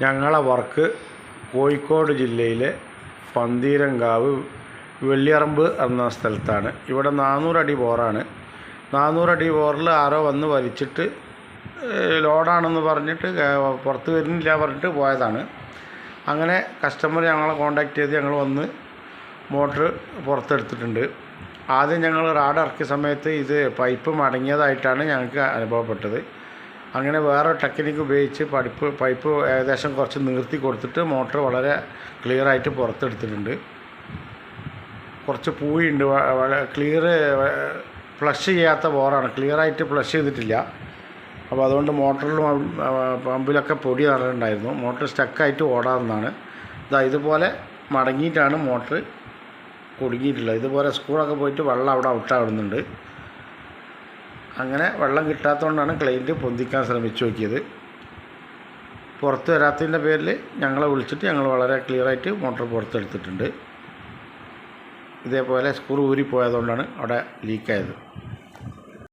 ഞങ്ങളെ വർക്ക് കോഴിക്കോട് ജില്ലയിലെ പന്തീരങ്കാവ് വെള്ളിയറമ്പ് എന്ന സ്ഥലത്താണ്. ഇവിടെ 400 അടി ബോറാണ്. 400 അടി ബോറിൽ ആരോ വന്ന് വലിച്ചിട്ട് ലോഡാണെന്ന് പറഞ്ഞിട്ട് പുറത്ത് വരുന്നില്ല പറഞ്ഞിട്ട് പോയതാണ്. അങ്ങനെ കസ്റ്റമർ ഞങ്ങളെ കോൺടാക്റ്റ് ചെയ്ത് ഞങ്ങൾ വന്ന് മോട്ടർ പുറത്തെടുത്തിട്ടുണ്ട്. ആദ്യം ഞങ്ങൾ റാഡ് ഇറക്കിയ സമയത്ത് ഇത് പൈപ്പ് മടങ്ങിയതായിട്ടാണ് ഞങ്ങൾക്ക് അനുഭവപ്പെട്ടത്. അങ്ങനെ വേറെ ടെക്നിക്ക് ഉപയോഗിച്ച് പൈപ്പ് ഏകദേശം കുറച്ച് നീർത്തി കൊടുത്തിട്ട് മോട്ടർ വളരെ ക്ലിയറായിട്ട് പുറത്തെടുത്തിട്ടുണ്ട്. കുറച്ച് പൂയുണ്ട്, ഫ്ലഷ് ചെയ്യാത്ത ബോറാണ്, ക്ലിയറായിട്ട് ഫ്ലഷ് ചെയ്തിട്ടില്ല. അപ്പോൾ അതുകൊണ്ട് മോട്ടറിലും പമ്പിലൊക്കെ പൊടി നിറഞ്ഞിട്ടുണ്ടായിരുന്നു. മോട്ടർ സ്റ്റക്കായിട്ട് ഓടാവുന്നതാണ്. ഇതുപോലെ മടങ്ങിയിട്ടാണ് മോട്ടർ കുടുങ്ങിയിട്ടുള്ളത്. ഇതുപോലെ സ്കൂളൊക്കെ പോയിട്ട് വെള്ളം അവിടെ ഔട്ടാവുന്നുണ്ട്. അങ്ങനെ വെള്ളം കിട്ടാത്തതുകൊണ്ടാണ് ക്ലൈൻറ്റ് പൊന്തിക്കാൻ ശ്രമിച്ചു നോക്കിയത്. പുറത്ത് വരാത്തതിൻ്റെ പേരിൽ ഞങ്ങളെ വിളിച്ചിട്ട് ഞങ്ങൾ വളരെ ക്ലിയറായിട്ട് മോട്ടർ പുറത്തെടുത്തിട്ടുണ്ട്. ഇതേപോലെ സ്ക്രൂ ഊരിപ്പോയതുകൊണ്ടാണ് അവിടെ ലീക്കായത്.